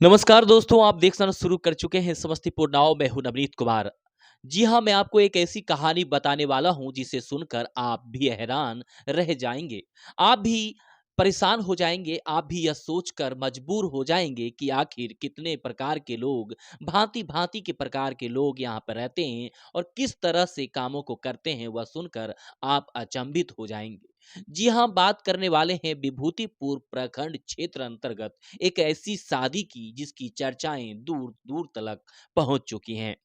नमस्कार दोस्तों, आप देखना शुरू कर चुके हैं समस्तीपुर नाव। मैं हूं नवनीत कुमार। जी हाँ, मैं आपको एक ऐसी कहानी बताने वाला हूं जिसे सुनकर आप भी हैरान रह जाएंगे। आप भी परेशान हो जाएंगे, आप भी यह सोचकर मजबूर हो जाएंगे कि आखिर कितने प्रकार के लोग, भांति-भांति के प्रकार के लोग यहाँ पर रहते हैं और किस तरह से कामों को करते हैं, वह सुनकर आप अचंभित हो जाएंगे। जी हाँ, बात करने वाले हैं विभूतिपुर प्रखंड क्षेत्र अंतर्गत एक ऐसी शादी की जिसकी चर्चाएं दूर दूर तक पहुंच चुकी हैं।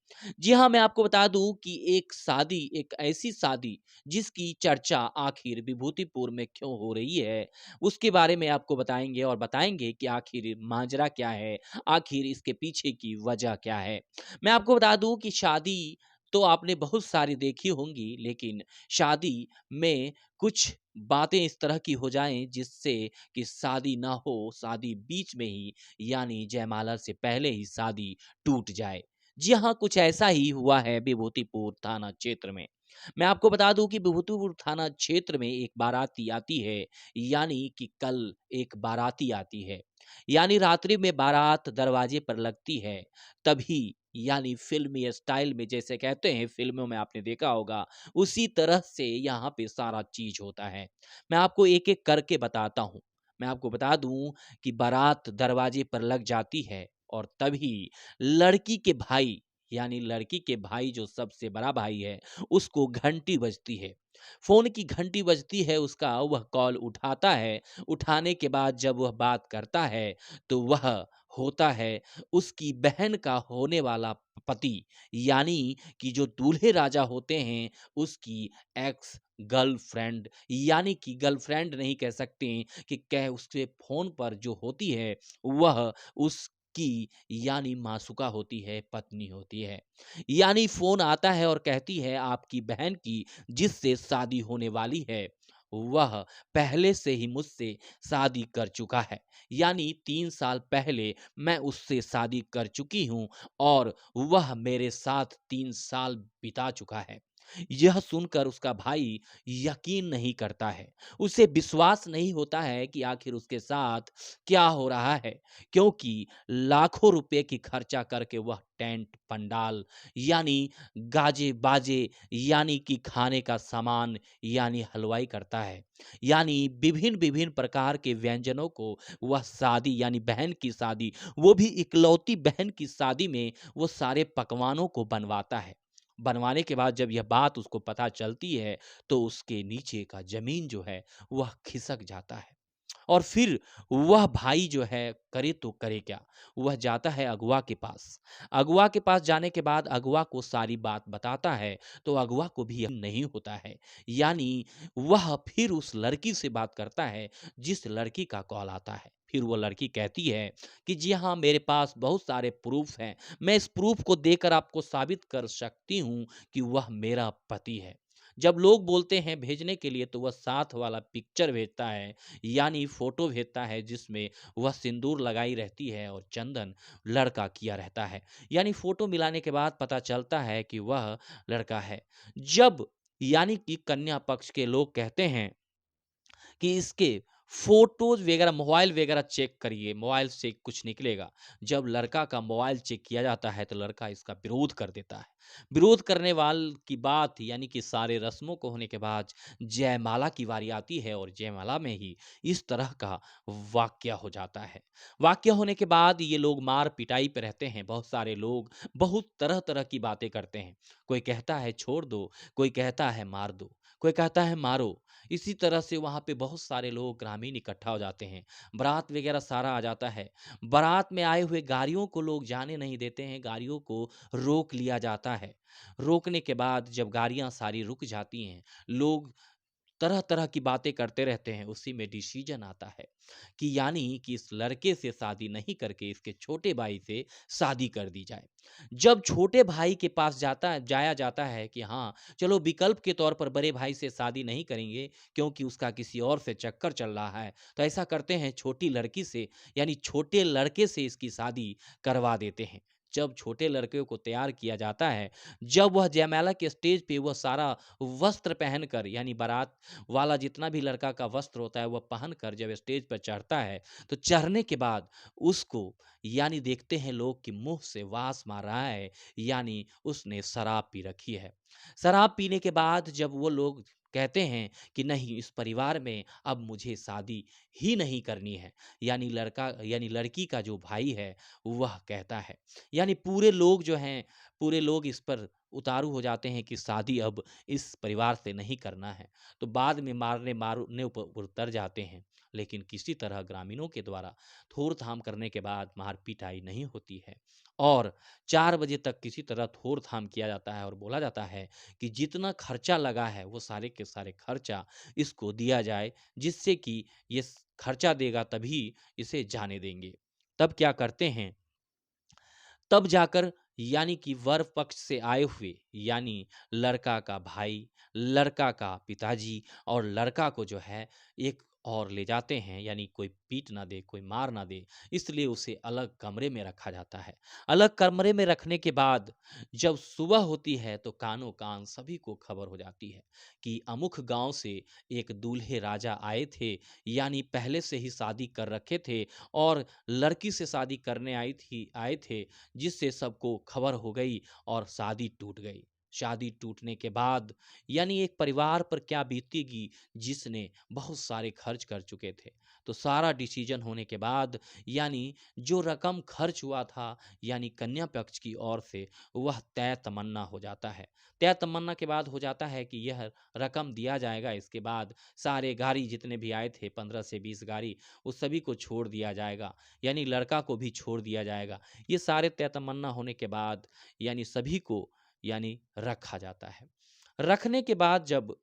जी हाँ, मैं आपको बता दूं कि एक ऐसी शादी जिसकी चर्चा आखिर विभूतिपुर में क्यों हो रही है, उसके बारे में आपको बताएंगे और बताएंगे कि आखिर माजरा क्या है, आखिर इसके पीछे की वजह क्या है। मैं आपको बता दूं कि शादी तो आपने बहुत सारी देखी होंगी, लेकिन शादी में कुछ बातें इस तरह की हो जाएं जिससे कि शादी ना हो, शादी बीच में ही यानी जयमाला से पहले ही शादी टूट जाए। जी हाँ, कुछ ऐसा ही हुआ है विभूतिपुर थाना क्षेत्र में। मैं आपको बता दूं कि विभूतिपुर थाना क्षेत्र में एक बाराती आती है, यानी कि कल एक बाराती आती है, यानी रात्रि में बारात दरवाजे पर लगती है। तभी यानी फिल्मी स्टाइल में जैसे कहते हैं, फिल्मों में आपने देखा होगा, उसी तरह से यहाँ पे सारा चीज होता है। मैं आपको एक एक करके बताता हूँ। मैं आपको बता दूं कि बारात दरवाजे पर लग जाती है और तभी लड़की के भाई, यानी लड़की के भाई जो सबसे बड़ा भाई है, उसको घंटी बजती है। फोन की घंटी बजती है, उसका वह कॉल उठाता है। उठाने के बाद जब वह बात करता है तो वह होता है उसकी बहन का होने वाला पति, यानी कि जो दूल्हे राजा होते हैं, उसकी एक्स गर्लफ्रेंड, यानी कि गर्लफ्रेंड नहीं कह सकते कि कह उसके फोन पर जो होती है वह उसकी यानी मासुका होती है, पत्नी होती है। यानी फोन आता है और कहती है आपकी बहन की जिससे शादी होने वाली है, वह पहले से ही मुझसे शादी कर चुका है। यानी 3 साल पहले मैं उससे शादी कर चुकी हूं और वह मेरे साथ 3 साल बिता चुका है। यह सुनकर उसका भाई यकीन नहीं करता है। उसे विश्वास नहीं होता है कि आखिर उसके साथ क्या हो रहा है, क्योंकि लाखों रुपए की खर्चा करके वह टेंट पंडाल, यानी गाजे बाजे, यानी कि खाने का सामान, यानी हलवाई करता है, यानी विभिन्न विभिन्न प्रकार के व्यंजनों को वह शादी यानी बहन की शादी, वो भी इकलौती बहन की शादी में वो सारे पकवानों को बनवाता है। बनवाने के बाद जब यह बात उसको पता चलती है तो उसके नीचे का जमीन जो है वह खिसक जाता है। और फिर वह भाई जो है करे तो करे क्या, वह जाता है अगुआ के पास। अगुआ के पास जाने के बाद अगुआ को सारी बात बताता है तो अगुआ को भी यकीन नहीं होता है। यानी वह फिर उस लड़की से बात करता है जिस लड़की का कॉल आता है। फिर वो लड़की कहती है कि जी हाँ, मेरे पास बहुत सारे प्रूफ हैं, मैं इस प्रूफ को देकर आपको साबित कर सकती हूँ कि वह मेरा पति है। जब लोग बोलते हैं भेजने के लिए तो वह साथ वाला पिक्चर भेजता है, यानी फोटो भेजता है जिसमें वह सिंदूर लगाई रहती है और चंदन लड़का किया रहता है। यानी फोटो मिलाने के बाद पता चलता है कि वह लड़का है। जब यानी कि कन्या पक्ष के लोग कहते हैं कि इसके फोटोज वगैरह मोबाइल वगैरह चेक करिए, मोबाइल से कुछ निकलेगा। जब लड़का का मोबाइल चेक किया जाता है तो लड़का इसका विरोध कर देता है। विरोध करने वाल की बात यानी कि सारे रस्मों को होने के बाद जयमाला की बारी आती है और जयमाला में ही इस तरह का वाक्य हो जाता है। वाक्य होने के बाद ये लोग मार पिटाई पे रहते हैं। बहुत सारे लोग बहुत तरह तरह की बातें करते हैं। कोई कहता है छोड़ दो, कोई कहता है मार दो, कोई कहता है मारो। इसी तरह से वहाँ पे बहुत सारे लोग ग्रामीण इकट्ठा हो जाते हैं। बारात वगैरह सारा आ जाता है। बारात में आए हुए गाड़ियों को लोग जाने नहीं देते हैं, गाड़ियों को रोक लिया जाता है। रोकने के बाद जब गाड़ियाँ सारी रुक जाती हैं, लोग तरह-तरह की बातें करते रहते हैं। उसी में डिसीजन आता है कि यानी कि इस लड़के से शादी नहीं करके इसके छोटे भाई से शादी कर दी जाए। जब छोटे भाई के पास जाया जाता है कि हाँ, चलो विकल्प के तौर पर बड़े भाई से शादी नहीं करेंगे क्योंकि उसका किसी और से चक्कर चल रहा है। तो ऐसा करते हैं छोटी लड़की से यानी छोटे लड़के से इसकी शादी करवा देते हैं। जब छोटे लड़के को तैयार किया जाता है, जब वह जयमाला के स्टेज पे वह सारा वस्त्र पहनकर यानी बारात वाला जितना भी लड़का का वस्त्र होता है वह पहनकर जब स्टेज पर चढ़ता है, तो चढ़ने के बाद उसको यानी देखते हैं लोग कि मुँह से वास मार रहा है, यानी उसने शराब पी रखी है। शराब पीने के बाद जब वो लोग कहते हैं कि नहीं इस परिवार में अब मुझे शादी ही नहीं करनी है, यानी लड़का यानी लड़की का जो भाई है वह कहता है, यानी पूरे लोग जो हैं पूरे लोग इस पर उतारू हो जाते हैं कि शादी अब इस परिवार से नहीं करना है। तो बाद में मारने ऊपर उतर जाते हैं, लेकिन किसी तरह ग्रामीणों के द्वारा थोड़-थाम करने के बाद मार-पिटाई नहीं होती है और 4 बजे तक किसी तरह थोड़-थाम किया जाता है और बोला जाता है कि जितना खर्चा लगा है वो सारे के सारे खर्चा इसको दिया जाए, जिससे कि ये खर्चा देगा तभी इसे जाने देंगे। तब क्या करते हैं, तब जाकर यानी कि वर पक्ष से आए हुए यानी लड़का का भाई, लड़का का पिताजी और लड़का को जो है एक और ले जाते हैं, यानी कोई पीट ना दे, कोई मार ना दे, इसलिए उसे अलग कमरे में रखा जाता है। अलग कमरे में रखने के बाद जब सुबह होती है तो कानो-कान सभी को खबर हो जाती है कि अमुक गाँव से एक दूल्हे राजा आए थे, यानी पहले से ही शादी कर रखे थे और लड़की से शादी करने आए थे, जिससे सबको खबर हो गई और शादी टूट गई। शादी टूटने के बाद यानी एक परिवार पर क्या बीतेगी जिसने बहुत सारे खर्च कर चुके थे। तो सारा डिसीजन होने के बाद यानी जो रकम खर्च हुआ था यानी कन्या पक्ष की ओर से वह तय तमन्ना हो जाता है। तय तमन्ना के बाद हो जाता है कि यह रकम दिया जाएगा, इसके बाद सारे गाड़ी जितने भी आए थे 15 से 20 गाड़ी उस सभी को छोड़ दिया जाएगा, यानी लड़का को भी छोड़ दिया जाएगा। ये सारे तय तमन्ना होने के बाद यानी सभी को यानी रखा जाता है। रखने के बाद जब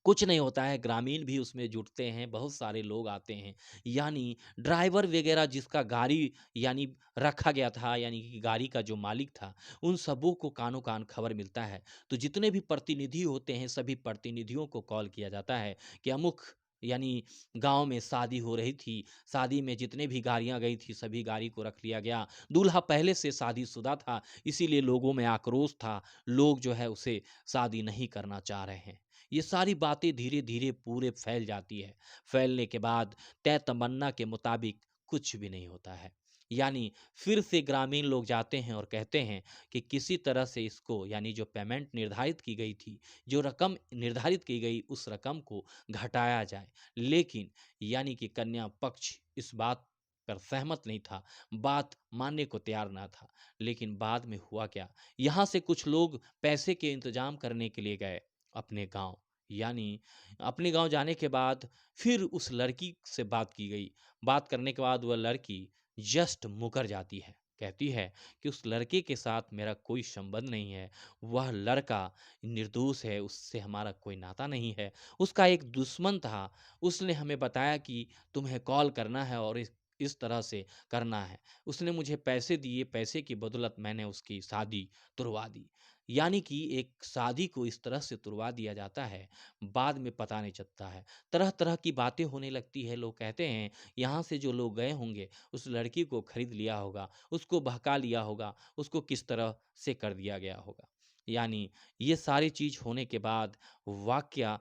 कुछ नहीं होता है, ग्रामीण भी उसमें जुटते हैं, बहुत सारे लोग आते हैं, यानी ड्राइवर वगैरह जिसका गाड़ी यानी रखा गया था, यानी कि गाड़ी का जो मालिक था, उन सबों को कानो-कान खबर मिलता है। तो जितने भी प्रतिनिधि होते हैं, सभी प्रतिनिधियों को कॉल किया जाता है कि अमुक यानी गाँव में शादी हो रही थी, शादी में जितने भी गाड़ियाँ गई थी, सभी गाड़ी को रख लिया गया। दूल्हा पहले से शादीशुदा था, इसीलिए लोगों में आक्रोश था, लोग जो है उसे शादी नहीं करना चाह रहे हैं। ये सारी बातें धीरे-धीरे पूरे फैल जाती है। फैलने के बाद तय तमन्ना के मुताबिक कुछ भी नहीं होता है। यानी फिर से ग्रामीण लोग जाते हैं और कहते हैं कि किसी तरह से इसको यानी जो पेमेंट निर्धारित की गई थी, जो रकम निर्धारित की गई उस रकम को घटाया जाए। लेकिन यानी कि कन्या पक्ष इस बात पर सहमत नहीं था, बात मानने को तैयार ना था। लेकिन बाद में हुआ क्या? यहाँ से कुछ लोग पैसे के इंतज़ाम करने के लिए गए अपने गाँव। यानी अपने गाँव जाने के बाद फिर उस लड़की से बात की गई। बात करने के बाद वह लड़की जस्ट मुकर जाती है। कहती है कि उस लड़के के साथ मेरा कोई संबंध नहीं है। वह लड़का निर्दोष है, उससे हमारा कोई नाता नहीं है। उसका एक दुश्मन था, उसने हमें बताया कि तुम्हें कॉल करना है और इस तरह से करना है। उसने मुझे पैसे दिए, पैसे की बदौलत मैंने उसकी शादी तुड़वा दी। यानी कि एक शादी को इस तरह से तुड़वा दिया जाता है, बाद में पता नहीं चलता है। तरह-तरह की बातें होने लगती है, लोग कहते हैं यहाँ से जो लोग गए होंगे, उस लड़की को खरीद लिया होगा, उसको बहका लिया होगा, उसको किस तरह से कर दिया गया होगा। यानी ये सारी चीज़ होने के बाद वाक़या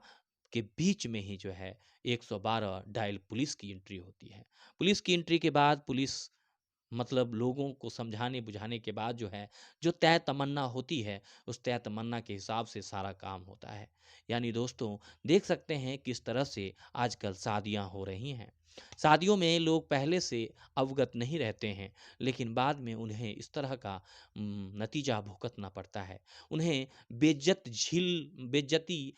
के बीच में ही जो है 112 डायल पुलिस की एंट्री होती है। पुलिस की एंट्री के बाद पुलिस मतलब लोगों को समझाने-बुझाने के बाद जो है, जो तय तमन्ना होती है, उस तय तमन्ना के हिसाब से सारा काम होता है। यानी दोस्तों, देख सकते हैं किस तरह से आजकल शादियाँ हो रही हैं। शादियों में लोग पहले से अवगत नहीं रहते हैं, लेकिन बाद में उन्हें इस तरह का नतीजा भुगतना पड़ता है। उन्हें बेइज्जती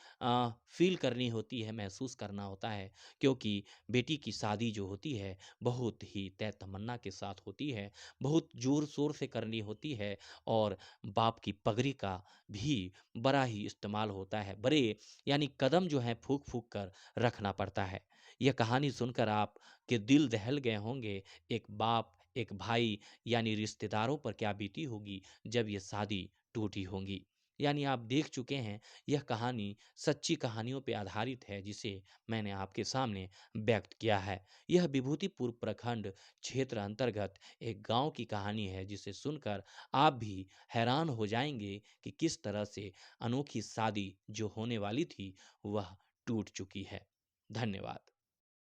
फ़ील करनी होती है, महसूस करना होता है, क्योंकि बेटी की शादी जो होती है बहुत ही तय तमन्ना के साथ होती है, बहुत ज़ोर-शोर से करनी होती है और बाप की पगड़ी का भी बड़ा ही इस्तेमाल होता है। बड़े यानी कदम जो हैं फूँक-फूँक कर रखना पड़ता है। यह कहानी सुनकर आपके दिल दहल गए होंगे, एक बाप, एक भाई यानी रिश्तेदारों पर क्या बीती होगी जब ये शादी टूटी होंगी। यानी आप देख चुके हैं, यह कहानी सच्ची कहानियों पे आधारित है जिसे मैंने आपके सामने व्यक्त किया है। यह विभूतिपुर प्रखंड क्षेत्र अंतर्गत एक गांव की कहानी है जिसे सुनकर आप भी हैरान हो जाएंगे कि किस तरह से अनोखी शादी जो होने वाली थी वह टूट चुकी है। धन्यवाद।